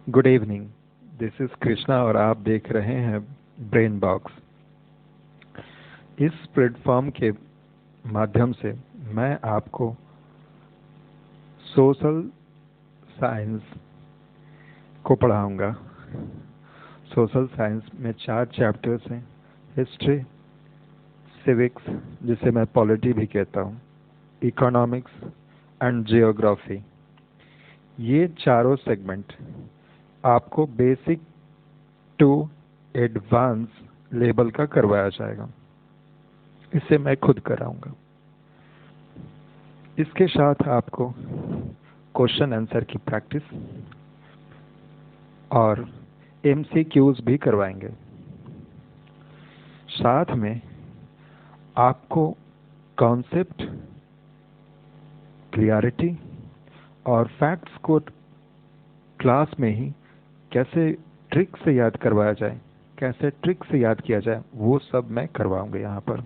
Good evening. This is Krishna और आप देख रहे हैं ब्रेन बॉक्स। इस प्लेटफॉर्म के माध्यम से मैं आपको सोशल साइंस को पढ़ाऊंगा। सोशल साइंस में 4 चैप्टर्स हैं। हिस्ट्री, सिविक्स जिसे मैं पॉलिटी भी कहता हूँ, इकोनॉमिक्स एंड जियोग्राफी। ये चारों सेगमेंट आपको बेसिक टू एडवांस लेवल का करवाया जाएगा। इसे मैं खुद कराऊंगा। इसके साथ आपको क्वेश्चन आंसर की प्रैक्टिस और एमसीक्यूज भी करवाएंगे। साथ में आपको कॉन्सेप्ट, क्लियरिटी और फैक्ट्स को क्लास में ही कैसे ट्रिक से याद करवाया जाए, कैसे ट्रिक से याद किया जाए, वो सब मैं करवाऊंगा यहाँ पर।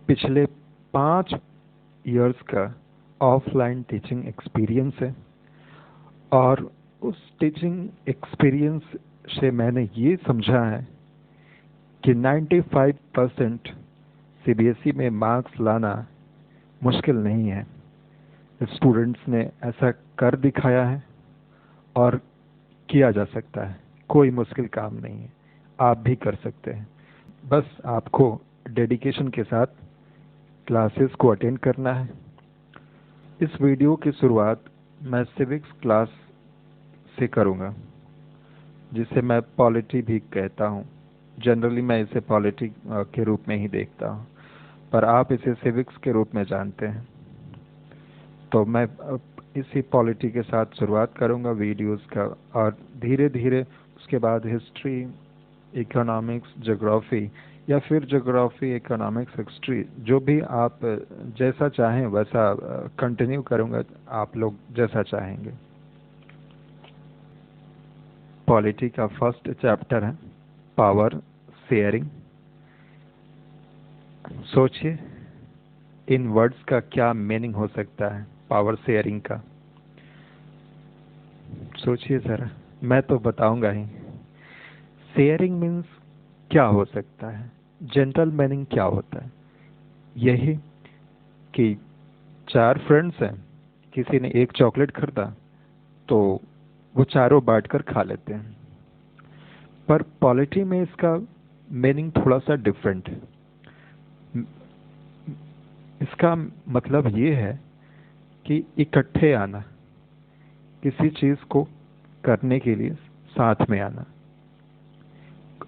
पिछले 5 इयर्स का ऑफलाइन टीचिंग एक्सपीरियंस है और उस टीचिंग एक्सपीरियंस से मैंने ये समझा है कि 95% सीबीएसई में मार्क्स लाना मुश्किल नहीं है। स्टूडेंट्स ने ऐसा कर दिखाया है और किया जा सकता है। कोई मुश्किल काम नहीं है, आप भी कर सकते हैं। बस आपको डेडिकेशन के साथ क्लासेस को अटेंड करना है। इस वीडियो की शुरुआत मैं सिविक्स क्लास से करूंगा, जिसे मैं पॉलिटी भी कहता हूं। जनरली मैं इसे पॉलिटी के रूप में ही देखता हूं, पर आप इसे सिविक्स के रूप में जानते हैं। तो मैं इसी पॉलिटी के साथ शुरुआत करूंगा वीडियोस का, और धीरे धीरे उसके बाद हिस्ट्री, इकोनॉमिक्स, ज्योग्राफी, या फिर ज्योग्राफी, इकोनॉमिक्स, हिस्ट्री, जो भी आप जैसा चाहें वैसा कंटिन्यू करूंगा, आप लोग जैसा चाहेंगे। पॉलिटी का फर्स्ट चैप्टर है पावर शेयरिंग। सोचिए इन वर्ड्स का क्या मीनिंग हो सकता है पावर शेयरिंग का। सोचिए जरा, मैं तो बताऊंगा ही। शेयरिंग मीन्स क्या हो सकता है, जनरल मीनिंग क्या होता है? यही कि 4 फ्रेंड्स हैं, किसी ने एक चॉकलेट खरीदा तो वो चारों बांटकर खा लेते हैं। पर पॉलिटी में इसका मीनिंग थोड़ा सा डिफरेंट है। इसका मतलब ये है कि इकट्ठे आना, किसी चीज को करने के लिए साथ में आना।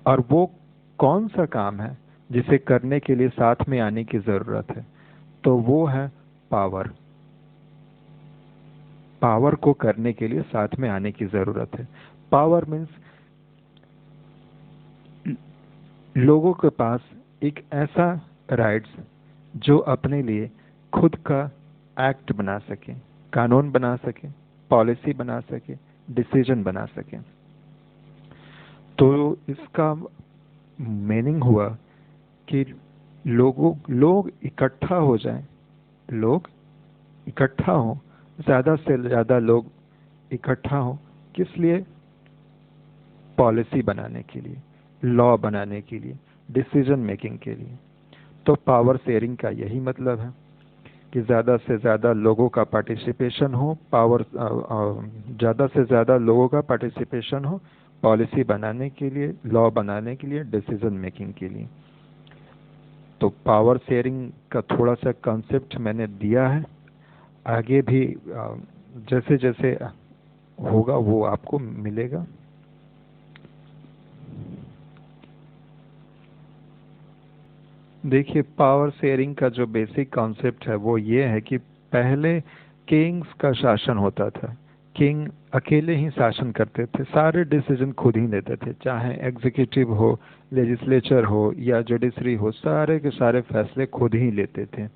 और वो कौन सा काम है जिसे करने के लिए साथ में आने की जरूरत है? तो वो है पावर। पावर को करने के लिए साथ में आने की जरूरत है। पावर मीन्स लोगों के पास एक ऐसा राइट्स जो अपने लिए खुद का एक्ट बना सके, कानून बना सके, पॉलिसी बना सके, डिसीजन बना सके। तो इसका मीनिंग हुआ कि लोग इकट्ठा हो जाएं, लोग इकट्ठा हो, ज्यादा से ज्यादा लोग इकट्ठा हो। किस लिए? पॉलिसी बनाने के लिए, लॉ बनाने के लिए, डिसीजन मेकिंग के लिए। तो पावर शेयरिंग का यही मतलब है कि ज्यादा से ज्यादा लोगों का पार्टिसिपेशन हो, ज्यादा से ज्यादा लोगों का पार्टिसिपेशन हो पॉलिसी बनाने के लिए, लॉ बनाने के लिए, डिसीजन मेकिंग के लिए। तो पावर शेयरिंग का थोड़ा सा कॉन्सेप्ट मैंने दिया है। आगे भी जैसे जैसे होगा वो आपको मिलेगा। देखिए, पावर शेयरिंग का जो बेसिक कॉन्सेप्ट है वो ये है कि पहले किंग्स का शासन होता था। किंग अकेले ही शासन करते थे, सारे डिसीजन खुद ही लेते थे, चाहे एग्जीक्यूटिव हो, लेजिस्लेचर हो या जुडिशरी हो, सारे के सारे फैसले खुद ही लेते थे।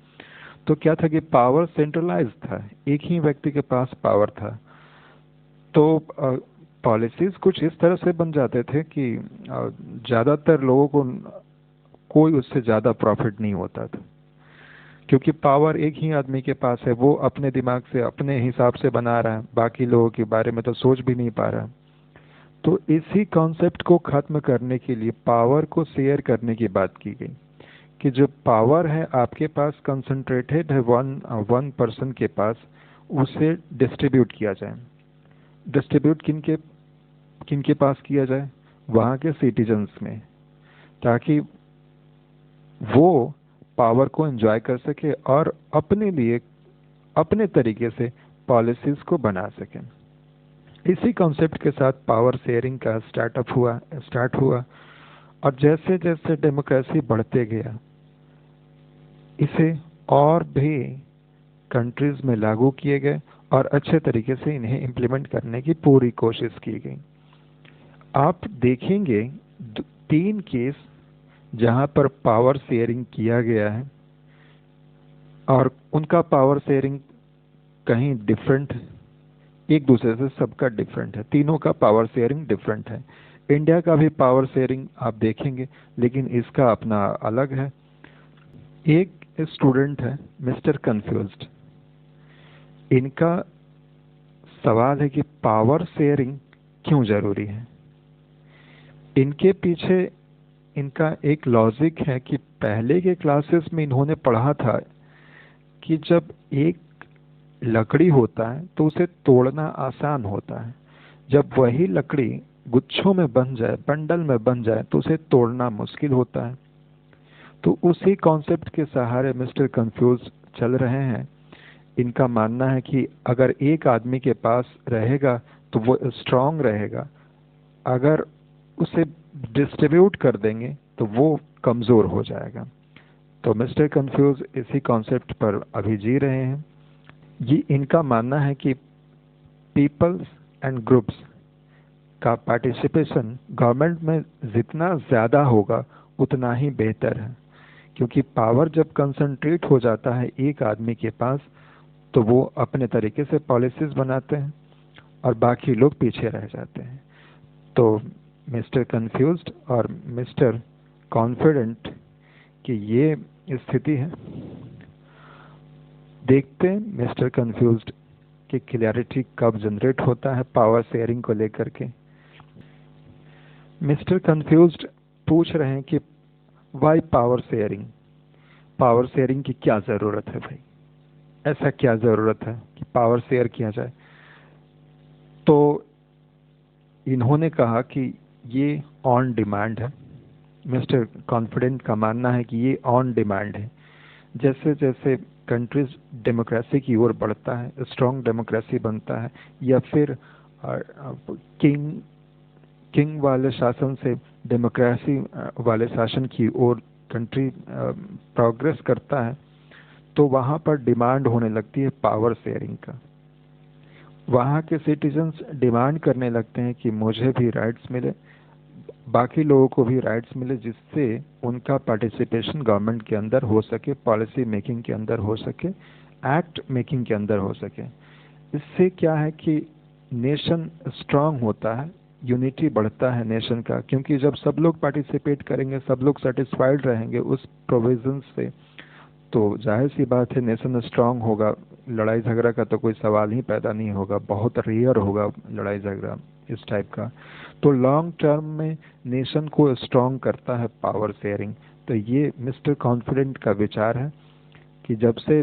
तो क्या था कि पावर सेंट्रलाइज था, एक ही व्यक्ति के पास पावर था। तो पॉलिसीज कुछ इस तरह से बन जाते थे कि ज्यादातर लोगों को कोई उससे ज्यादा प्रॉफिट नहीं होता था। क्योंकि पावर एक ही आदमी के पास है, वो अपने दिमाग से अपने हिसाब से बना रहा है, बाकी लोगों के बारे में तो सोच भी नहीं पा रहा। तो इसी कॉन्सेप्ट को खत्म करने के लिए पावर को शेयर करने की बात की गई कि जो पावर है आपके पास कंसंट्रेटेड है वन वन पर्सन के पास, उसे डिस्ट्रीब्यूट किया जाए। डिस्ट्रीब्यूट किन के पास किया जाए? वहाँ के सिटीजन्स में, ताकि वो पावर को एंजॉय कर सके और अपने लिए अपने तरीके से पॉलिसीज को बना सकें। इसी कॉन्सेप्ट के साथ पावर शेयरिंग का स्टार्ट हुआ और जैसे जैसे डेमोक्रेसी बढ़ते गया, इसे और भी कंट्रीज में लागू किए गए और अच्छे तरीके से इन्हें इम्प्लीमेंट करने की पूरी कोशिश की गई। आप देखेंगे 3 केस जहां पर पावर शेयरिंग किया गया है और उनका पावर शेयरिंग कहीं डिफरेंट है, एक दूसरे से सबका डिफरेंट है, तीनों का पावर शेयरिंग डिफरेंट है। इंडिया का भी पावर शेयरिंग आप देखेंगे, लेकिन इसका अपना अलग है। एक स्टूडेंट है मिस्टर कंफ्यूज्ड। इनका सवाल है कि पावर शेयरिंग क्यों जरूरी है। इनके पीछे इनका एक लॉजिक है कि पहले के क्लासेस में इन्होंने पढ़ा था कि जब एक लकड़ी होता है तो उसे तोड़ना आसान होता है, जब वही लकड़ी गुच्छों में बन जाए, बंडल में बन जाए, तो उसे तोड़ना मुश्किल होता है। तो उसी कॉन्सेप्ट के सहारे मिस्टर कंफ्यूज चल रहे हैं। इनका मानना है कि अगर एक आदमी के पास रहेगा तो वो स्ट्रांग रहेगा, अगर उसे डिस्ट्रीब्यूट कर देंगे तो वो कमज़ोर हो जाएगा। तो मिस्टर कंफ्यूज इसी कॉन्सेप्ट पर अभी जी रहे हैं। ये इनका मानना है कि पीपल्स एंड ग्रुप्स का पार्टिसिपेशन गवर्नमेंट में जितना ज़्यादा होगा उतना ही बेहतर है, क्योंकि पावर जब कंसंट्रेट हो जाता है एक आदमी के पास तो वो अपने तरीके से पॉलिसीज बनाते हैं और बाकी लोग पीछे रह जाते हैं। तो मिस्टर कंफ्यूज्ड और मिस्टर कॉन्फिडेंट कि ये स्थिति है। देखते हैं मिस्टर कंफ्यूज्ड की क्लैरिटी कब जनरेट होता है पावर शेयरिंग को लेकर के। मिस्टर कंफ्यूज्ड पूछ रहे हैं कि why power sharing, power sharing की क्या ज़रूरत है भाई, ऐसा क्या ज़रूरत है कि पावर शेयर किया जाए। तो इन्होंने कहा कि ये ऑन डिमांड है। मिस्टर कॉन्फिडेंट का मानना है कि ये ऑन डिमांड है। जैसे जैसे कंट्रीज डेमोक्रेसी की ओर बढ़ता है, स्ट्रॉन्ग डेमोक्रेसी बनता है, या फिर किंग वाले शासन से डेमोक्रेसी वाले शासन की ओर कंट्री प्रोग्रेस करता है, तो वहाँ पर डिमांड होने लगती है पावर शेयरिंग का। वहाँ के सिटीजन्स डिमांड करने लगते हैं कि मुझे भी राइट्स मिले, बाकी लोगों को भी राइट्स मिले, जिससे उनका पार्टिसिपेशन गवर्नमेंट के अंदर हो सके, पॉलिसी मेकिंग के अंदर हो सके, एक्ट मेकिंग के अंदर हो सके। इससे क्या है कि नेशन स्ट्रांग होता है, यूनिटी बढ़ता है नेशन का, क्योंकि जब सब लोग पार्टिसिपेट करेंगे, सब लोग सेटिस्फाइड रहेंगे उस प्रोविजन से, तो जाहिर सी बात है नेशन स्ट्रांग होगा, लड़ाई झगड़ा का तो कोई सवाल ही पैदा नहीं होगा, बहुत रेयर होगा लड़ाई झगड़ा इस टाइप का। तो लॉन्ग टर्म में नेशन को स्ट्रांग करता है पावर शेयरिंग। तो ये मिस्टर कॉन्फिडेंट का विचार है कि जब से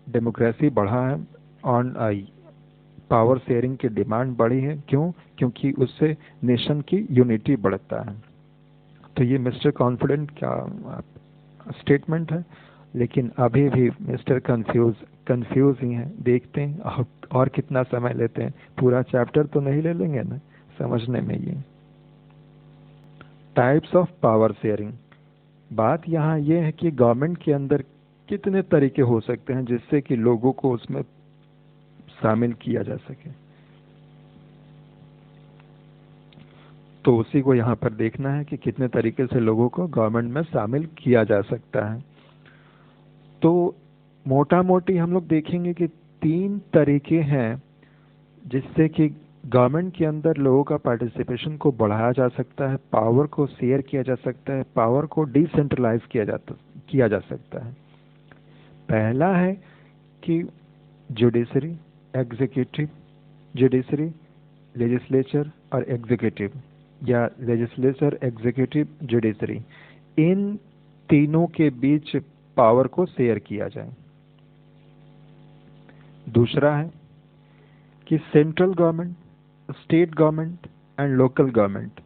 डेमोक्रेसी बढ़ा है, ऑन पावर शेयरिंग की डिमांड बढ़ी है। क्यों? क्योंकि उससे नेशन की यूनिटी बढ़ता है। तो ये मिस्टर कॉन्फिडेंट का स्टेटमेंट है, लेकिन अभी भी मिस्टर कंफ्यूज ही हैं। देखते हैं और कितना समय लेते हैं, पूरा चैप्टर तो नहीं ले लेंगे ना समझने में। ये टाइप्स ऑफ पावर शेयरिंग, बात यहाँ ये है कि गवर्नमेंट के अंदर कितने तरीके हो सकते हैं जिससे कि लोगों को उसमें शामिल किया जा सके। तो उसी को यहाँ पर देखना है कि कितने तरीके से लोगों को गवर्नमेंट में शामिल किया जा सकता है। तो मोटा मोटी हम लोग देखेंगे कि 3 तरीके हैं जिससे कि गवर्नमेंट के अंदर लोगों का पार्टिसिपेशन को बढ़ाया जा सकता है, पावर को शेयर किया जा सकता है, पावर को डिसेंट्रलाइज किया जा सकता है। पहला है कि जुडिशरी, एग्जीक्यूटिव, जुडिशरी, लेजिस्लेचर और एग्जीक्यूटिव, या लेजिस्लेचर, एग्जीक्यूटिव, जुडिशरी, इन तीनों के बीच पावर को शेयर किया जाए। दूसरा है कि central government, state government and local government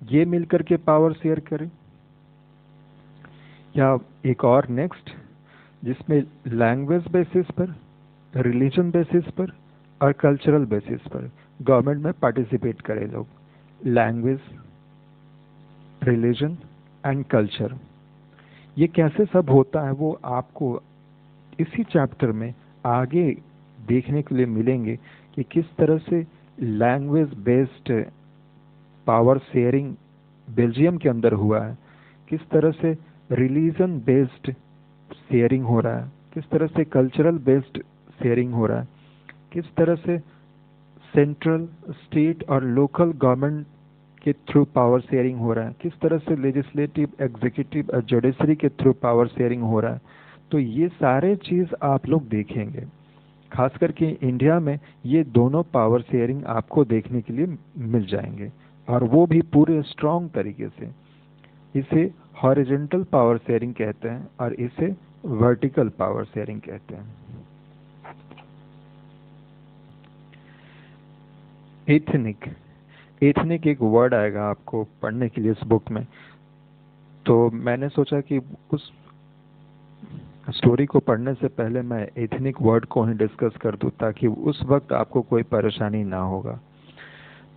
ये मिलकर के पावर शेयर करें। या एक और नेक्स्ट, जिसमें लैंग्वेज बेसिस पर, रिलीजन बेसिस पर और कल्चरल बेसिस पर गवर्नमेंट में पार्टिसिपेट करें लोग। लैंग्वेज, रिलीजन एंड कल्चर, ये कैसे सब होता है वो आपको इसी चैप्टर में आगे देखने के लिए मिलेंगे कि किस तरह से language based power sharing Belgium के अंदर हुआ है, किस तरह से रिलीजन बेस्ड शेयरिंग हो रहा है, किस तरह से कल्चरल बेस्ड शेयरिंग हो रहा है, किस तरह से सेंट्रल, स्टेट और लोकल गवर्नमेंट के थ्रू पावर शेयरिंग हो रहा है, किस तरह से लेजिस्लेटिव, एग्जीक्यूटिव और जुडिशरी के थ्रू पावर शेयरिंग हो रहा है। तो ये सारे चीज़ आप लोग देखेंगे। खास करके इंडिया में ये दोनों पावर शेयरिंग आपको देखने के लिए मिल जाएंगे, और वो भी पूरे स्ट्रॉन्ग तरीके से। इसे हॉरिजॉन्टल पावर शेयरिंग कहते हैं और इसे वर्टिकल पावर शेयरिंग कहते हैं। एथनिक, एथनिक एक वर्ड आएगा आपको पढ़ने के लिए इस बुक में, तो मैंने सोचा कि उस स्टोरी को पढ़ने से पहले मैं एथनिक वर्ड को ही डिस्कस कर दूं, ताकि उस वक्त आपको कोई परेशानी ना होगा।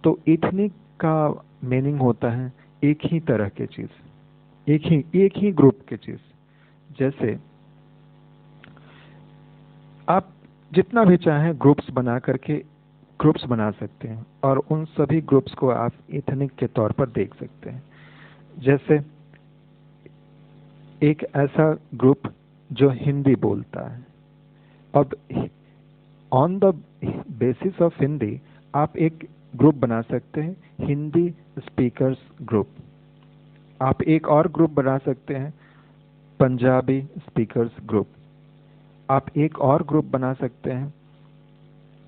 तो एथनिक का मीनिंग होता है एक ही तरह की चीज़, एक ही ग्रुप की चीज़। जैसे आप जितना भी चाहें ग्रुप्स बना करके ग्रुप्स बना सकते हैं, और उन सभी ग्रुप्स को आप एथनिक के तौर पर देख सकते हैं। जैसे एक ऐसा ग्रुप जो हिंदी बोलता है, अब on the basis of Hindi आप एक ग्रुप बना सकते हैं, हिंदी स्पीकर्स ग्रुप। आप एक और ग्रुप बना सकते हैं, पंजाबी स्पीकर्स ग्रुप। आप एक और ग्रुप बना सकते हैं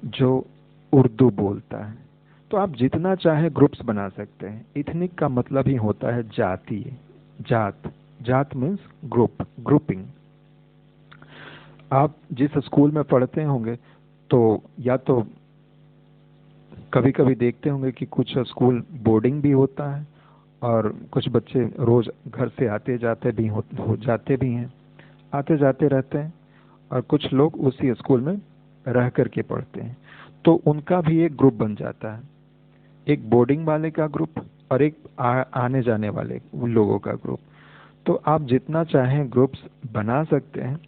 जो उर्दू बोलता है। तो आप जितना चाहे ग्रुप्स बना सकते हैं। इथनिक का मतलब ही होता है जातीय, जात। जात मीन्स ग्रुप, ग्रुपिंग। आप जिस स्कूल में पढ़ते होंगे तो या तो कभी कभी देखते होंगे कि कुछ स्कूल बोर्डिंग भी होता है, और कुछ बच्चे रोज घर से आते जाते भी हो जाते भी हैं, आते जाते रहते हैं, और कुछ लोग उसी स्कूल में रह करके पढ़ते हैं। तो उनका भी एक ग्रुप बन जाता है, एक बोर्डिंग वाले का ग्रुप और एक आने जाने वाले लोगों का ग्रुप। तो आप जितना चाहें ग्रुप्स बना सकते हैं।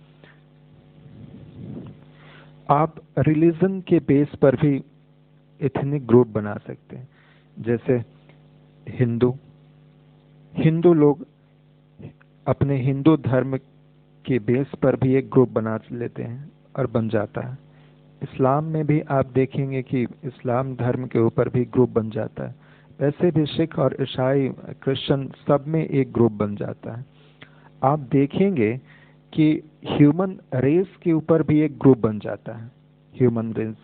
आप रिलीजन के बेस पर भी एथनिक ग्रुप बना सकते हैं। जैसे हिंदू लोग अपने हिंदू धर्म के बेस पर भी एक ग्रुप बना लेते हैं और बन जाता है। इस्लाम में भी आप देखेंगे कि इस्लाम धर्म के ऊपर भी ग्रुप बन जाता है। वैसे भी सिख और ईसाई, क्रिश्चियन सब में एक ग्रुप बन जाता है। आप देखेंगे कि ह्यूमन रेस के ऊपर भी एक ग्रुप बन जाता है। ह्यूमन रेस,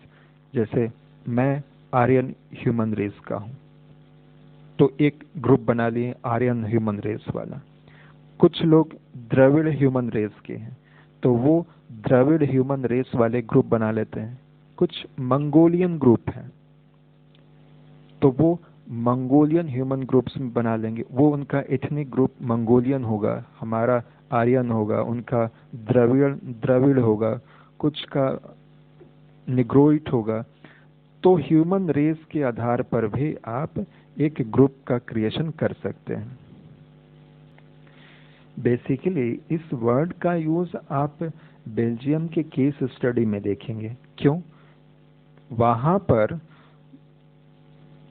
जैसे मैं आर्यन ह्यूमन रेस का हूँ, तो एक ग्रुप बना लिए आर्यन ह्यूमन रेस वाला। कुछ लोग द्रविड़ ह्यूमन रेस के हैं, तो वो द्रविड़ ह्यूमन रेस वाले ग्रुप बना लेते हैं। कुछ मंगोलियन ग्रुप हैं, तो वो मंगोलियन ह्यूमन ग्रुप्स में बना लेंगे। वो उनका एथनिक ग्रुप मंगोलियन होगा, हमारा आर्यन होगा, उनका द्रविड़ होगा, कुछ का निग्रोइट होगा। तो ह्यूमन रेस के आधार पर भी आप एक ग्रुप का क्रिएशन कर सकते हैं। बेसिकली इस वर्ड का यूज आप बेल्जियम के केस स्टडी में देखेंगे। क्यों? वहां पर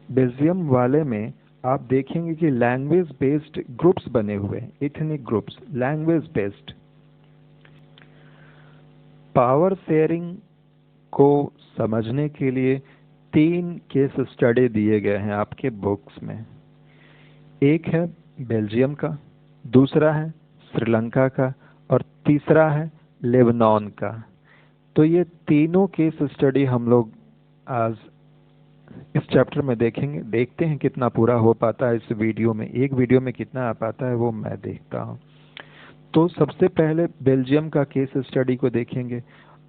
बेल्जियम वाले में आप देखेंगे कि लैंग्वेज बेस्ड ग्रुप्स बने हुए हैं, ethnic groups, language based. Power sharing को समझने के लिए 3 केस स्टडी दिए गए हैं आपके बुक्स में। एक है बेल्जियम का, दूसरा है श्रीलंका का, और तीसरा है लेबनान का। तो ये तीनों केस स्टडी हम लोग आज इस चैप्टर में देखेंगे। देखते हैं कितना पूरा हो पाता है इस वीडियो में, एक वीडियो में कितना आ पाता है वो मैं देखता हूँ। तो सबसे पहले बेल्जियम का केस स्टडी को देखेंगे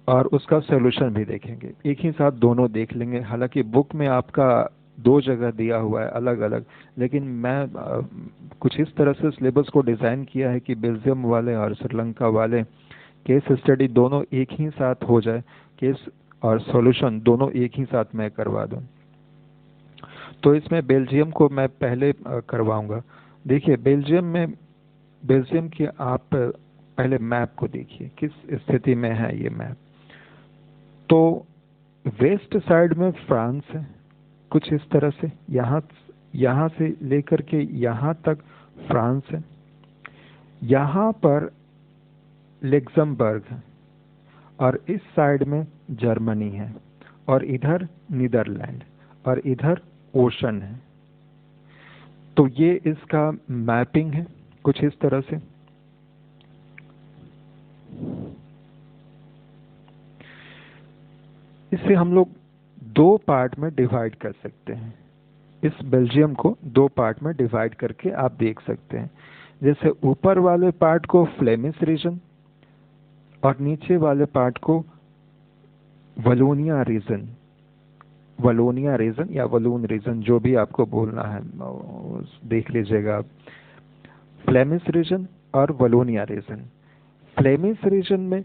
और उसका सॉल्यूशन भी देखेंगे, एक ही साथ दोनों देख लेंगे। हालांकि बुक में आपका दो जगह दिया हुआ है अलग अलग, लेकिन मैं कुछ इस तरह से सिलेबस को डिज़ाइन किया है कि बेल्जियम वाले और श्रीलंका वाले केस स्टडी दोनों एक ही साथ हो जाए, केस और सॉल्यूशन दोनों एक ही साथ मैं करवा दूं। तो इसमें बेल्जियम को मैं पहले करवाऊंगा। देखिए बेल्जियम की आप पहले मैप को देखिए किस स्थिति में है ये मैप। तो वेस्ट साइड में फ्रांस है कुछ इस तरह से, यहाँ से लेकर के यहाँ तक फ्रांस है, यहाँ पर लग्जमबर्ग है और इस साइड में जर्मनी है और इधर नीदरलैंड और इधर ओशन है। तो ये इसका मैपिंग है कुछ इस तरह से। इसे हम लोग दो पार्ट में डिवाइड कर सकते हैं। इस बेल्जियम को दो पार्ट में डिवाइड करके आप देख सकते हैं। जैसे ऊपर वाले पार्ट को फ्लेमिश रीजन और नीचे वाले पार्ट को वलोनिया रीजन या वलून रीजन, जो भी आपको बोलना है देख लीजिएगा आप। फ्लेमिश रीजन और वलोनिया रीजन। फ्लेमिश रीजन में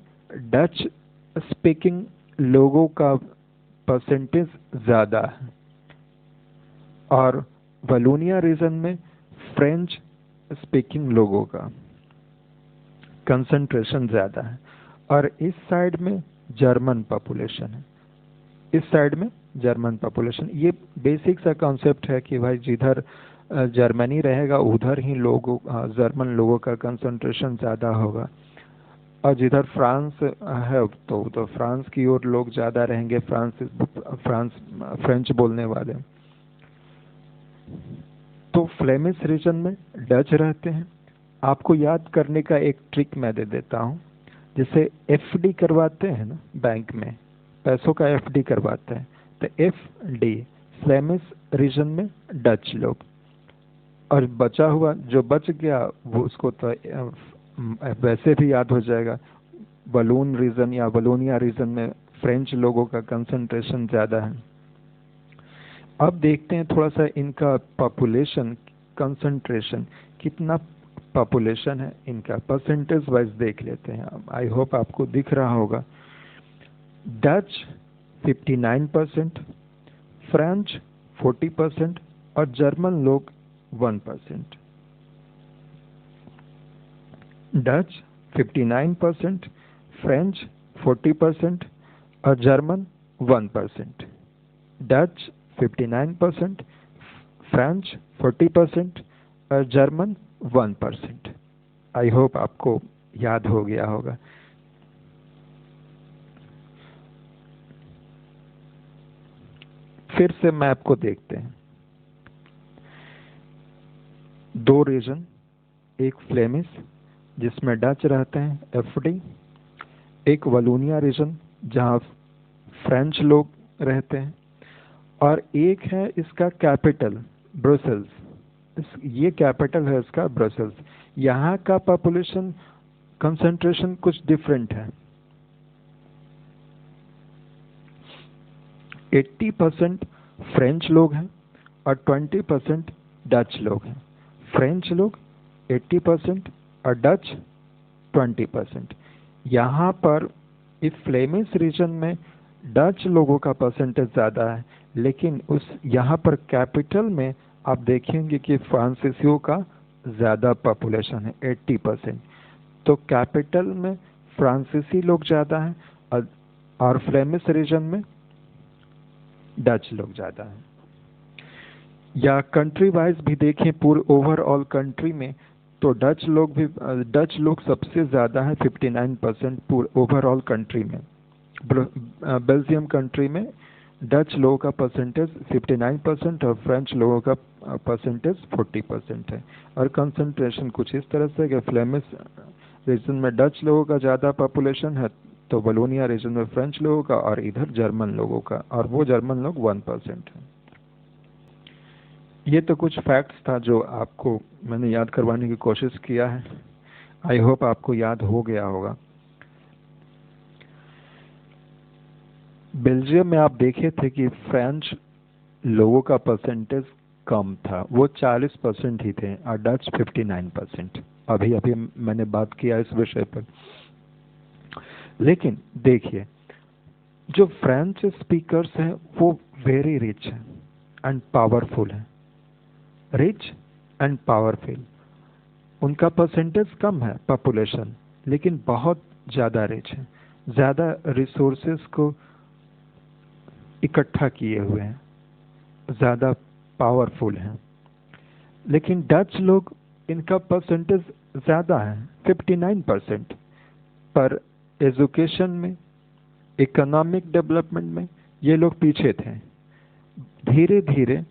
डच स्पीकिंग लोगों का परसेंटेज ज़्यादा है और वलोनिया रीजन में फ्रेंच स्पीकिंग लोगों का कंसंट्रेशन ज़्यादा है और इस साइड में जर्मन पॉपुलेशन है, इस साइड में जर्मन पॉपुलेशन। ये बेसिक सा कॉन्सेप्ट है कि भाई जिधर जर्मनी रहेगा उधर ही जर्मन लोगों का कंसंट्रेशन ज़्यादा होगा और जिधर फ्रांस है तो फ्रांस की ओर लोग ज़्यादा रहेंगे, फ्रेंच बोलने वाले। तो फ्लेमिश रीजन में डच रहते हैं। आपको याद करने का एक ट्रिक मैं दे देता हूँ। जैसे एफडी करवाते हैं ना बैंक में, पैसों का एफडी करवाते हैं, तो एफडी फ्लेमिश रीजन में डच लोग, और बचा हुआ जो बच गया वो उसको तो वैसे भी याद हो जाएगा। वलून रीजन या वलोनिया रीजन में फ्रेंच लोगों का कंसंट्रेशन ज़्यादा है। अब देखते हैं थोड़ा सा इनका पॉपुलेशन कंसंट्रेशन, कितना पॉपुलेशन है इनका, परसेंटेज वाइज देख लेते हैं। आई होप आपको दिख रहा होगा। डच 59%, फ्रेंच 40% और जर्मन लोग 1%। डच 59%, फ्रेंच 40% और जर्मन 1%। डच 59%, फ्रेंच 40% और जर्मन 1%। आई होप आपको याद हो गया होगा। फिर से मैप को देखते हैं। दो रीजन, एक फ्लेमिश जिसमें डच रहते हैं एफडी, एक वलोनिया रीजन जहाँ फ्रेंच लोग रहते हैं, और एक है इसका कैपिटल ब्रसेल्स। ये कैपिटल है इसका ब्रसेल्स। यहाँ का पॉपुलेशन कंसंट्रेशन कुछ डिफरेंट है। 80% फ्रेंच लोग हैं और 20% डच लोग हैं। फ्रेंच लोग 80% और डच 20%। यहाँ पर इस फ्लेमिश रीजन में डच लोगों का परसेंटेज ज़्यादा है, लेकिन उस यहाँ पर कैपिटल में आप देखेंगे कि फ्रांसीसियों का ज़्यादा पॉपुलेशन है 80%। तो कैपिटल में फ्रांसीसी लोग ज़्यादा हैं और फ्लेमिश रीजन में डच लोग ज़्यादा हैं। या कंट्री वाइज भी देखें, पूरे ओवरऑल कंट्री में, तो डच लोग सबसे ज़्यादा है 59% पूरे ओवरऑल कंट्री में। बेल्जियम कंट्री में डच लोगों का परसेंटेज 59% और फ्रेंच लोगों का परसेंटेज 40% है। और कंसंट्रेशन कुछ इस तरह से कि फ्लेमिश रीजन में डच लोगों का ज़्यादा पॉपुलेशन है, तो वलोनिया रीजन में फ्रेंच लोगों का, और इधर जर्मन लोगों का, और वो जर्मन लोग 1% है। ये तो कुछ फैक्ट्स था जो आपको मैंने याद करवाने की कोशिश किया है। आई होप आपको याद हो गया होगा। बेल्जियम में आप देखे थे कि फ्रेंच लोगों का परसेंटेज कम था, वो 40% ही थे, और डच 59%। अभी अभी मैंने बात किया इस विषय पर। लेकिन देखिए, जो फ्रेंच स्पीकर्स हैं वो वेरी रिच हैं एंड पावरफुल हैं। रिच एंड पावरफुल, उनका परसेंटेज कम है पॉपुलेशन, लेकिन बहुत ज़्यादा रिच है, ज़्यादा रिसोर्सेज को इकट्ठा किए हुए हैं, ज़्यादा पावरफुल हैं। लेकिन डच लोग, इनका परसेंटेज ज़्यादा है 59%, पर एजुकेशन में, इकोनॉमिक डेवलपमेंट में ये लोग पीछे थे। धीरे धीरे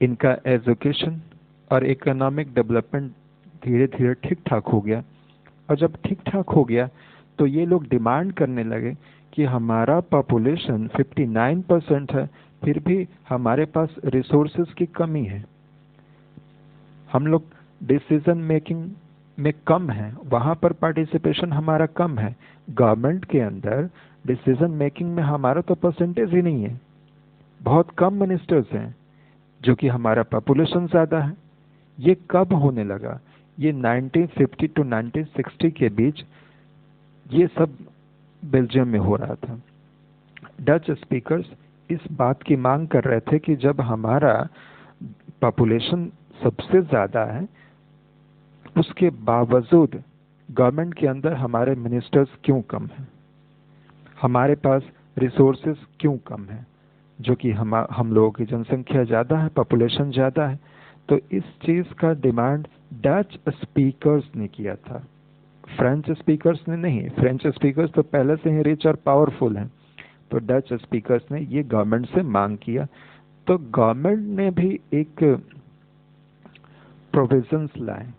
इनका एजुकेशन और इकोनॉमिक डेवलपमेंट धीरे धीरे ठीक ठाक हो गया, और जब ठीक ठाक हो गया तो ये लोग डिमांड करने लगे कि हमारा पॉपुलेशन 59% है, फिर भी हमारे पास रिसोर्सेज की कमी है, हम लोग डिसीजन मेकिंग में कम है, वहाँ पर पार्टिसिपेशन हमारा कम है, गवर्नमेंट के अंदर डिसीजन मेकिंग में हमारा तो परसेंटेज ही नहीं है, बहुत कम मिनिस्टर्स हैं, जो कि हमारा पॉपुलेशन ज़्यादा है। ये कब होने लगा? ये 1950 टू 1960 के बीच ये सब बेल्जियम में हो रहा था। डच स्पीकर्स इस बात की मांग कर रहे थे कि जब हमारा पॉपुलेशन सबसे ज़्यादा है, उसके बावजूद गवर्नमेंट के अंदर हमारे मिनिस्टर्स क्यों कम हैं, हमारे पास रिसोर्सेज क्यों कम है, जो कि हम लोगों की जनसंख्या ज़्यादा है, पॉपुलेशन ज़्यादा है। तो इस चीज़ का डिमांड डच स्पीकर्स ने किया था, फ्रेंच स्पीकर्स ने नहीं। फ्रेंच स्पीकर्स तो पहले से ही रिच और पावरफुल हैं, तो डच स्पीकर्स ने ये गवर्नमेंट से मांग किया। तो गवर्नमेंट ने भी एक प्रोविजंस लाए।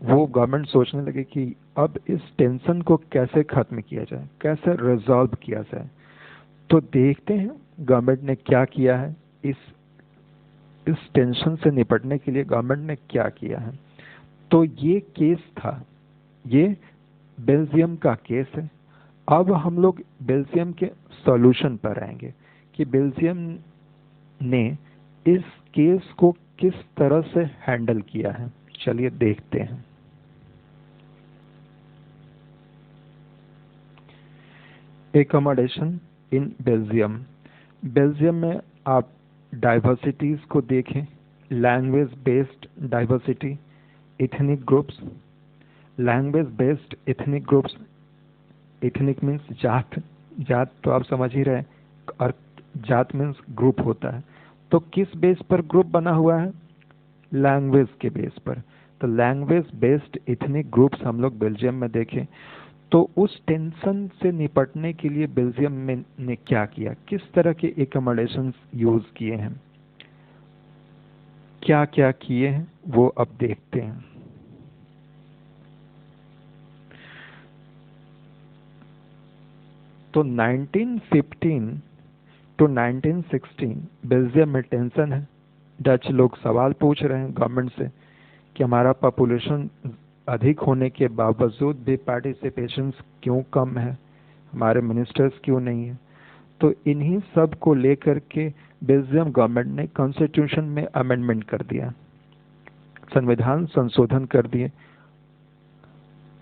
वो गवर्नमेंट सोचने लगे कि अब इस टेंशन को कैसे खत्म किया जाए, कैसे रिजॉल्व किया जाए। तो देखते हैं गवर्नमेंट ने क्या किया है, इस टेंशन से निपटने के लिए गवर्नमेंट ने क्या किया है। तो ये केस था, ये बेल्जियम का केस है। अब हम लोग बेल्जियम के सॉल्यूशन पर आएंगे कि बेल्जियम ने इस केस को किस तरह से हैंडल किया है। चलिए देखते हैं। Accommodation in Belgium. बेल्जियम में आप डाइवर्सिटीज को देखें, language based diversity, ethnic groups, language based ethnic groups. Ethnic means जात, जात तो आप समझ ही रहे, और जात मीन्स ग्रुप होता है। तो किस बेस पर ग्रुप बना हुआ है? लैंग्वेज के बेस पर। तो लैंग्वेज बेस्ड एथनिक ग्रुप्स हम लोग बेल्जियम में देखें, तो उस टेंशन से निपटने के लिए बेल्जियम में ने क्या किया, किस तरह के एकोमोडेशन यूज किए हैं, क्या क्या किए हैं, वो अब देखते हैं। तो 1915 टू 1916 बेल्जियम में टेंशन है। डच लोग सवाल पूछ रहे हैं गवर्नमेंट से कि हमारा पॉपुलेशन अधिक होने के बावजूद भी पार्टिसिपेशन क्यों कम है, हमारे मिनिस्टर्स क्यों नहीं है। तो इन्हीं सब को लेकर के बेल्जियम गवर्नमेंट ने कॉन्स्टिट्यूशन में अमेंडमेंट कर दिया, संविधान संशोधन कर दिए।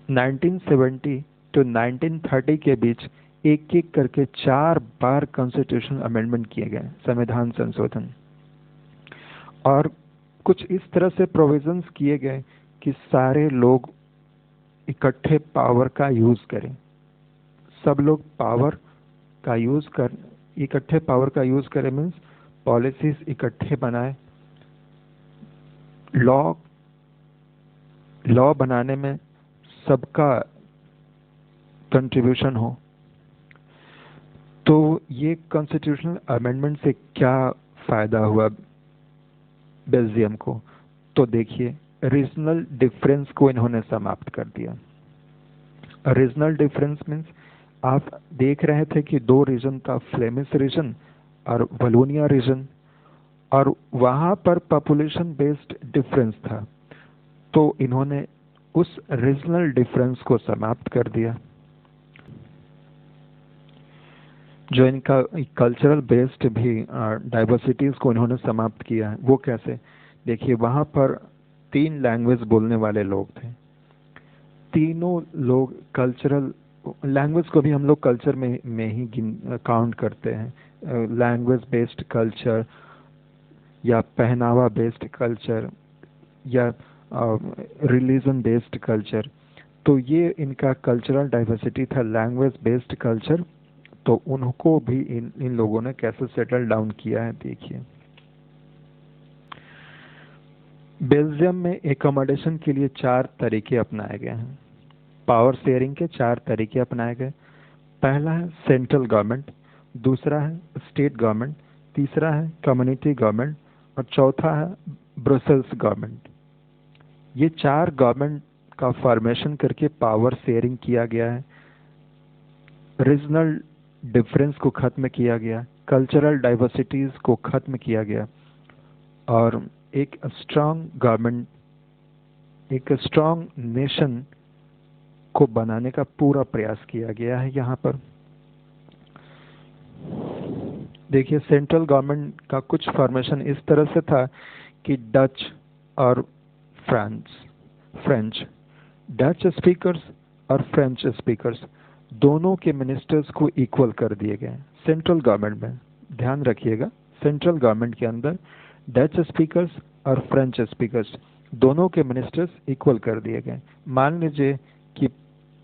1970 टू 1930 के बीच एक एक करके 4 बार कॉन्स्टिट्यूशन अमेंडमेंट किए गए, संविधान संशोधन। और कुछ इस तरह से प्रोविजंस किए गए कि सारे लोग इकट्ठे पावर का यूज करें, सब लोग पावर का यूज कर, इकट्ठे पावर का यूज करें मीन्स पॉलिसीज इकट्ठे बनाए, लॉ बनाने में सबका कंट्रीब्यूशन हो। तो ये कॉन्स्टिट्यूशनल अमेंडमेंट से क्या फायदा हुआ बेल्जियम को? तो देखिए, रीजनल डिफरेंस को इन्होंने समाप्त कर दिया। रीजनल डिफरेंस मीन्स आप देख रहे थे कि दो रीजन था, फ्लेमिश रीजन और वलोनिया रीजन, और वहां पर पॉपुलेशन बेस्ड डिफरेंस था, तो इन्होंने उस रीजनल डिफरेंस को समाप्त कर दिया। जो इनका कल्चरल बेस्ड भी डाइवर्सिटीज को इन्होंने समाप्त किया है, वो कैसे? देखिए, वहां पर 3 लैंग्वेज बोलने वाले लोग थे। तीनों लोग कल्चरल लैंग्वेज को भी हम लोग कल्चर में ही काउंट करते हैं। लैंग्वेज बेस्ड कल्चर या पहनावा बेस्ड कल्चर या रिलीजन बेस्ड कल्चर, तो ये इनका कल्चरल डाइवर्सिटी था, लैंग्वेज बेस्ड कल्चर। तो उनको भी इन लोगों ने कैसे सेटल डाउन किया है, देखिए। बेल्जियम में एकोमोडेशन के लिए 4 तरीके अपनाए गए हैं। पावर शेयरिंग के 4 तरीके अपनाए गए। पहला है सेंट्रल गवर्नमेंट, दूसरा है स्टेट गवर्नमेंट, तीसरा है कम्युनिटी गवर्नमेंट और चौथा है ब्रुसेल्स गवर्नमेंट। ये 4 गवर्नमेंट का फॉर्मेशन करके पावर शेयरिंग किया गया है। रीजनल डिफरेंस को खत्म किया गया, कल्चरल डाइवर्सिटीज को खत्म किया गया और एक स्ट्रांग गवर्नमेंट, एक स्ट्रांग नेशन को बनाने का पूरा प्रयास किया गया है यहाँ पर। देखिए, सेंट्रल गवर्नमेंट का कुछ फॉर्मेशन इस तरह से था कि डच और फ्रेंच, डच स्पीकर्स और फ्रेंच स्पीकर्स दोनों के मिनिस्टर्स को इक्वल कर दिए गए सेंट्रल गवर्नमेंट में। ध्यान रखिएगा, सेंट्रल गवर्नमेंट के अंदर डच स्पीकर्स और फ्रेंच स्पीकर्स दोनों के मिनिस्टर्स इक्वल कर दिए गए। मान लीजिए कि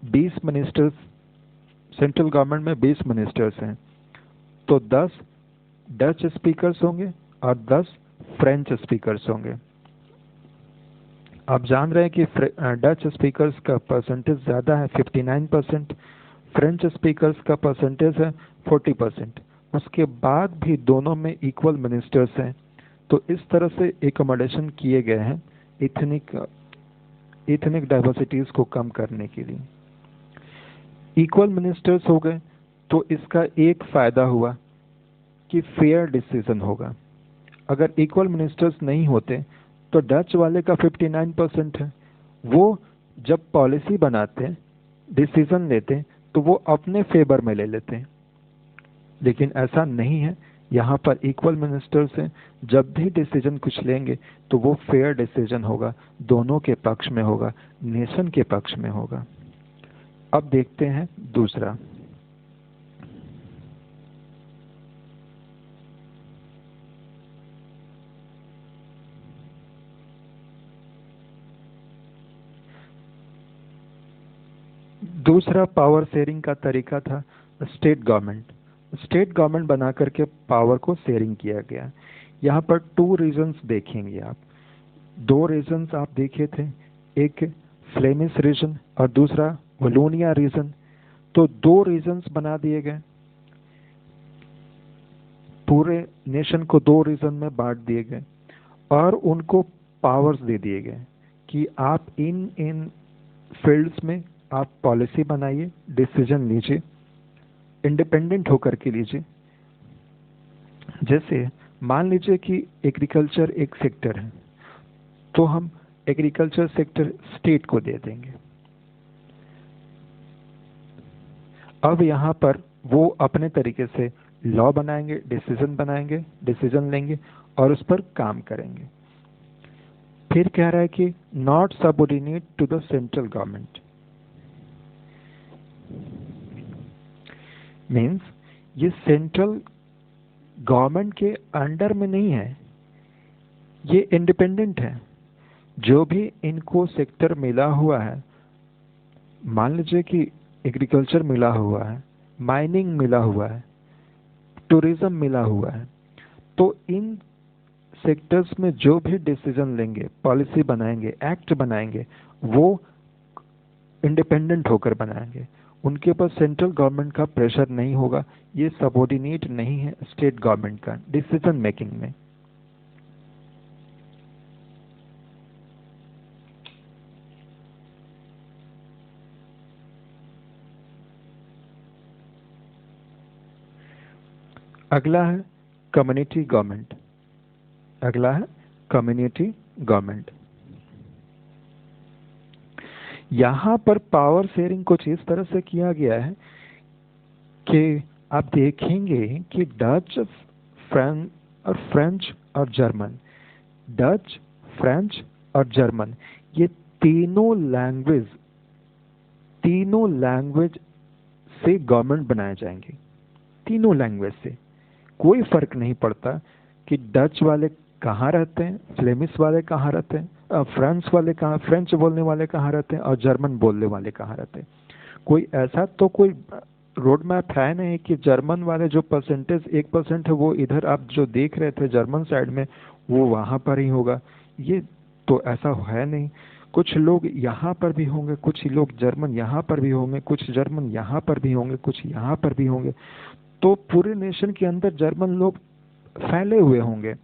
20 मिनिस्टर्स, सेंट्रल गवर्नमेंट में 20 मिनिस्टर्स हैं, तो 10 डच स्पीकर्स होंगे और 10 फ्रेंच स्पीकर्स होंगे। आप जान रहे हैं कि डच स्पीकर्स का परसेंटेज ज़्यादा है, 59%, फ्रेंच स्पीकर्स का परसेंटेज है 40%। उसके बाद भी दोनों में इक्वल मिनिस्टर्स हैं। तो इस तरह से एकोमोडेशन किए गए हैं इथनिक डाइवर्सिटीज को कम करने के लिए। इक्वल मिनिस्टर्स हो गए तो इसका एक फायदा हुआ कि फेयर डिसीजन होगा। अगर इक्वल मिनिस्टर्स नहीं होते तो डच वाले का 59% है, वो जब पॉलिसी बनाते, डिसीजन लेते, तो वो अपने फेवर में ले लेते हैं। लेकिन ऐसा नहीं है, यहाँ पर इक्वल मिनिस्टर्स हैं, जब भी डिसीजन कुछ लेंगे तो वो फेयर डिसीजन होगा, दोनों के पक्ष में होगा, नेशन के पक्ष में होगा। अब देखते हैं दूसरा। दूसरा पावर शेयरिंग का तरीका था स्टेट गवर्नमेंट। स्टेट गवर्नमेंट बना करके पावर को शेयरिंग किया गया। यहाँ पर 2 रीजन्स देखेंगे आप। 2 रीजन्स आप देखे थे, एक फ्लेमिश रीजन और दूसरा वलोनिया रीजन। तो 2 रीजन्स बना दिए गए, पूरे नेशन को 2 रीजन में बांट दिए गए और उनको पावर्स दे दिए गए कि आप इन फील्ड्स में आप पॉलिसी बनाइए, डिसीजन लीजिए, इंडिपेंडेंट होकर के लीजिए। जैसे मान लीजिए कि एग्रीकल्चर एक सेक्टर है, तो हम एग्रीकल्चर सेक्टर स्टेट को दे देंगे। अब यहाँ पर वो अपने तरीके से लॉ बनाएंगे, डिसीजन लेंगे और उस पर काम करेंगे। फिर कह रहा है कि not subordinate to the central government, means ये सेंट्रल गवर्नमेंट के अंडर में नहीं है, ये इंडिपेंडेंट है। जो भी इनको सेक्टर मिला हुआ है, मान लीजिए कि एग्रीकल्चर मिला हुआ है, माइनिंग मिला हुआ है, टूरिज्म मिला हुआ है, तो इन सेक्टर्स में जो भी डिसीजन लेंगे, पॉलिसी बनाएंगे, एक्ट बनाएंगे, वो इंडिपेंडेंट होकर बनाएंगे। उनके ऊपर सेंट्रल गवर्नमेंट का प्रेशर नहीं होगा, ये सबऑर्डिनेट नहीं है स्टेट गवर्नमेंट का डिसीजन मेकिंग में। अगला है कम्युनिटी गवर्नमेंट। अगला है कम्युनिटी गवर्नमेंट। यहाँ पर पावर शेयरिंग कुछ इस तरह से किया गया है कि आप देखेंगे कि डच, फ्रेंच और जर्मन, डच, फ्रेंच और जर्मन, ये तीनों लैंग्वेज से गवर्नमेंट बनाए जाएंगे। तीनों लैंग्वेज से कोई फर्क नहीं पड़ता कि डच वाले कहाँ रहते हैं, फ्लेमिश वाले कहाँ रहते हैं, फ्रांस वाले कहाँ, फ्रेंच बोलने वाले कहाँ रहते हैं और जर्मन बोलने वाले कहाँ रहते हैं। कोई ऐसा तो कोई रोड मैप है नहीं कि जर्मन वाले जो परसेंटेज 1% है वो इधर आप जो देख रहे थे जर्मन साइड में वो वहाँ पर ही होगा। ये तो ऐसा है नहीं। कुछ लोग यहाँ पर भी होंगे, कुछ लोग जर्मन यहाँ पर भी होंगे, कुछ जर्मन यहाँ पर भी होंगे, कुछ यहाँ पर भी होंगे। तो पूरे नेशन के अंदर जर्मन लोग फैले हुए होंगे।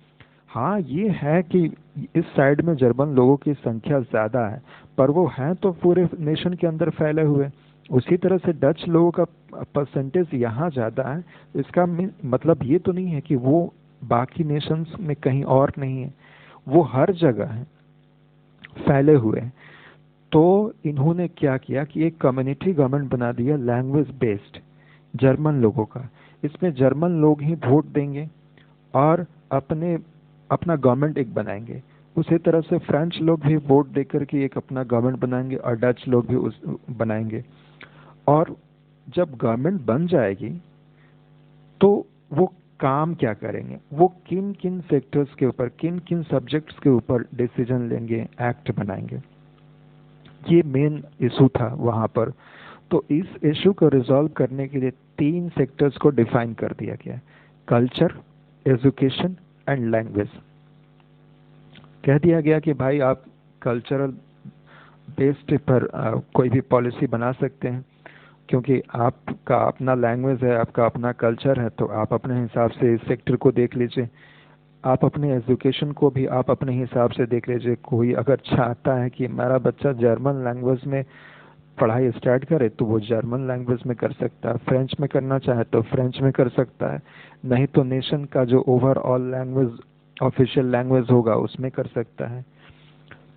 हाँ, ये है कि इस साइड में जर्मन लोगों की संख्या ज़्यादा है, पर वो हैं तो पूरे नेशन के अंदर फैले हुए। उसी तरह से डच लोगों का परसेंटेज यहाँ ज़्यादा है, इसका मतलब ये तो नहीं है कि वो बाकी नेशंस में कहीं और नहीं है, वो हर जगह है, फैले हुए हैं। तो इन्होंने क्या किया कि एक कम्युनिटी गवर्नमेंट बना दिया लैंग्वेज बेस्ड जर्मन लोगों का। इसमें जर्मन लोग ही वोट देंगे और अपना गवर्नमेंट एक बनाएंगे। उसी तरह से फ्रेंच लोग भी वोट देकर के एक अपना गवर्नमेंट बनाएंगे और डच लोग भी उस बनाएंगे। और जब गवर्नमेंट बन जाएगी तो वो काम क्या करेंगे, वो किन किन सेक्टर्स के ऊपर, किन किन सब्जेक्ट्स के ऊपर डिसीजन लेंगे, एक्ट बनाएंगे, ये मेन इशू था वहाँ पर। तो इस इशू को रिजॉल्व करने के लिए 3 सेक्टर्स को डिफाइन कर दिया गया, कल्चर, एजुकेशन एंड लैंग्वेज। कह दिया गया कि भाई आप कल्चरल बेस्ड पर कोई भी पॉलिसी बना सकते हैं, क्योंकि आपका अपना लैंग्वेज है, आपका अपना कल्चर है, तो आप अपने हिसाब से इस सेक्टर को देख लीजिए। आप अपने एजुकेशन को भी आप अपने हिसाब से देख लीजिए। कोई अगर चाहता है कि मेरा बच्चा जर्मन लैंग्वेज में पढ़ाई स्टार्ट करे तो वो जर्मन लैंग्वेज में कर सकता है, फ्रेंच में करना चाहे तो फ्रेंच में कर सकता है, नहीं तो नेशन का जो ओवरऑल लैंग्वेज ऑफिशियल लैंग्वेज होगा उसमें कर सकता है।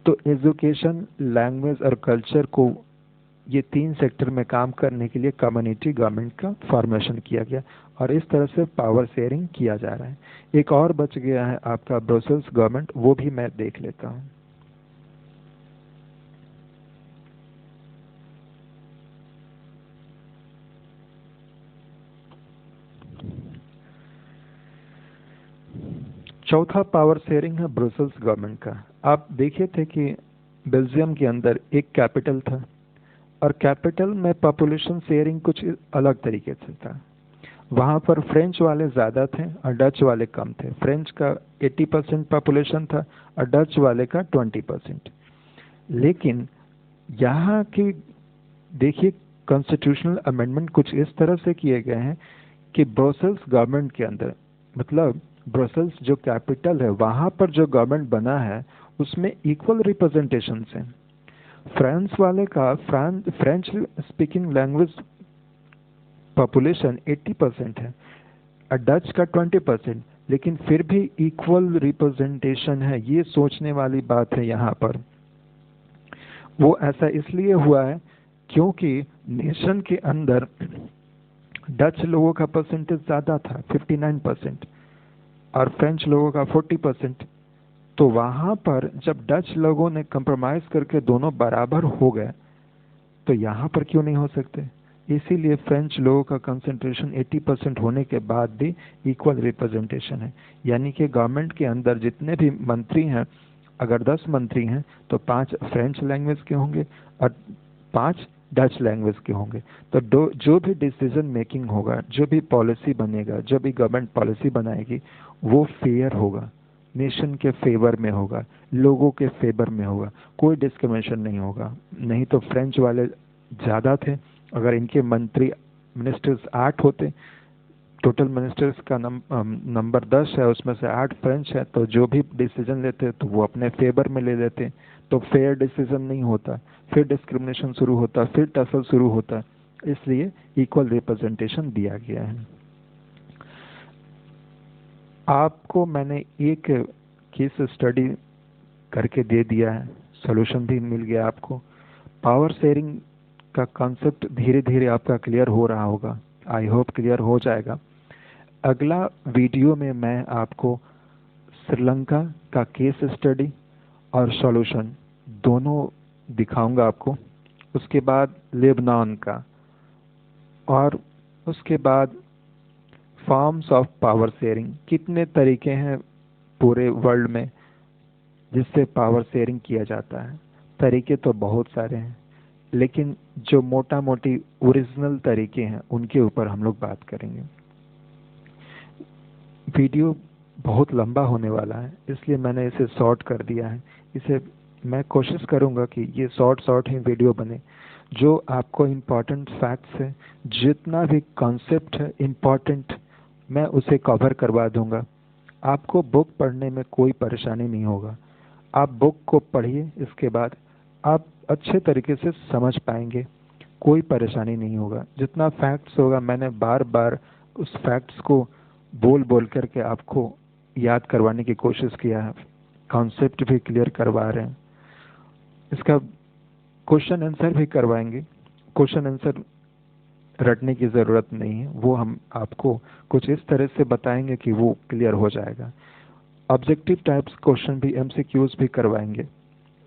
तो एजुकेशन, लैंग्वेज और कल्चर को, ये 3 सेक्टर में काम करने के लिए कम्युनिटी गवर्नमेंट का फॉर्मेशन किया गया और इस तरह से पावर शेयरिंग किया जा रहा है। एक और बच गया है आपका ब्रसेल्स गवर्नमेंट, वो भी मैं देख लेता हूँ। चौथा पावर शेयरिंग है ब्रसेल्स गवर्नमेंट का। आप देखे थे कि बेल्जियम के अंदर एक कैपिटल था और कैपिटल में पॉपुलेशन शेयरिंग कुछ अलग तरीके से था। वहाँ पर फ्रेंच वाले ज़्यादा थे और डच वाले कम थे। फ्रेंच का 80% पॉपुलेशन था और डच वाले का 20%। लेकिन यहाँ की देखिए कॉन्स्टिट्यूशनल अमेंडमेंट कुछ इस तरह से किए गए हैं कि ब्रसेल्स गवर्नमेंट के अंदर, मतलब ब्रसेल्स जो कैपिटल है वहाँ पर जो गवर्नमेंट बना है उसमें इक्वल रिप्रेजेंटेशन है। फ्रांस वाले का फ्रेंच स्पीकिंग लैंग्वेज पॉपुलेशन 80% है और डच का 20%, लेकिन फिर भी इक्वल रिप्रेजेंटेशन है। ये सोचने वाली बात है यहाँ पर। वो ऐसा इसलिए हुआ है क्योंकि नेशन के अंदर डच लोगों का परसेंटेज ज़्यादा था 59% और फ्रेंच लोगों का 40%। तो वहाँ पर जब डच लोगों ने कंप्रोमाइज़ करके दोनों बराबर हो गए तो यहाँ पर क्यों नहीं हो सकते। इसीलिए फ्रेंच लोगों का कंसंट्रेशन 80% होने के बाद भी इक्वल रिप्रेजेंटेशन है। यानी कि गवर्नमेंट के अंदर जितने भी मंत्री हैं, अगर 10 मंत्री हैं तो 5 फ्रेंच लैंग्वेज के होंगे और 5 डच लैंग्वेज के होंगे। तो जो भी डिसीजन मेकिंग होगा, जो भी पॉलिसी बनेगा, जो भी गवर्नमेंट पॉलिसी बनाएगी वो फेयर होगा, नेशन के फेवर में होगा, लोगों के फेवर में होगा, कोई डिस्क्रिमिनेशन नहीं होगा। नहीं तो फ्रेंच वाले ज़्यादा थे, अगर इनके मंत्री मिनिस्टर्स 8 होते, टोटल मिनिस्टर्स का नंबर 10 है, उसमें से 8 फ्रेंच है, तो जो भी डिसीजन लेते तो वो अपने फेवर में ले लेते, तो फेयर डिसीजन नहीं होता, फिर डिस्क्रिमिनेशन शुरू होता, फिर टसल शुरू होता। इसलिए इक्वल रिप्रेजेंटेशन दिया गया है। आपको मैंने एक केस स्टडी करके दे दिया है, सॉल्यूशन भी मिल गया आपको। पावर शेयरिंग का कॉन्सेप्ट धीरे धीरे आपका क्लियर हो रहा होगा, आई होप क्लियर हो जाएगा। अगला वीडियो में मैं आपको श्रीलंका का केस स्टडी और सॉल्यूशन दोनों दिखाऊंगा आपको। उसके बाद लेबनान का, और उसके बाद फॉर्म्स ऑफ पावर शेयरिंग, कितने तरीके हैं पूरे वर्ल्ड में जिससे पावर शेयरिंग किया जाता है। तरीके तो बहुत सारे हैं, लेकिन जो मोटा मोटी ओरिजिनल तरीके हैं उनके ऊपर हम लोग बात करेंगे। वीडियो बहुत लंबा होने वाला है, इसलिए मैंने इसे शॉर्ट कर दिया है। इसे मैं कोशिश करूंगा कि ये शॉर्ट ही वीडियो बने, जो आपको इम्पोर्टेंट फैक्ट्स है, जितना भी कॉन्सेप्ट है इम्पोर्टेंट, मैं उसे कवर करवा दूंगा। आपको बुक पढ़ने में कोई परेशानी नहीं होगा। आप बुक को पढ़िए, इसके बाद आप अच्छे तरीके से समझ पाएंगे, कोई परेशानी नहीं होगा। जितना फैक्ट्स होगा, मैंने बार बार उस फैक्ट्स को बोल बोल करके आपको याद करवाने की कोशिश किया है। कॉन्सेप्ट भी क्लियर करवा रहे हैं, इसका क्वेश्चन आंसर भी करवाएंगे। क्वेश्चन आंसर रटने की ज़रूरत नहीं है, वो हम आपको कुछ इस तरह से बताएंगे कि वो क्लियर हो जाएगा। ऑब्जेक्टिव टाइप्स क्वेश्चन भी, एमसीक्यूज भी करवाएंगे,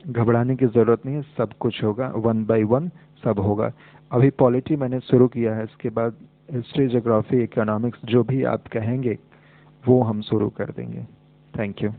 घबराने की ज़रूरत नहीं है। सब कुछ होगा, 1 by 1 सब होगा। अभी पॉलिटी मैंने शुरू किया है, इसके बाद हिस्ट्री, ज्योग्राफी, इकोनॉमिक्स, जो भी आप कहेंगे वो हम शुरू कर देंगे। Thank you.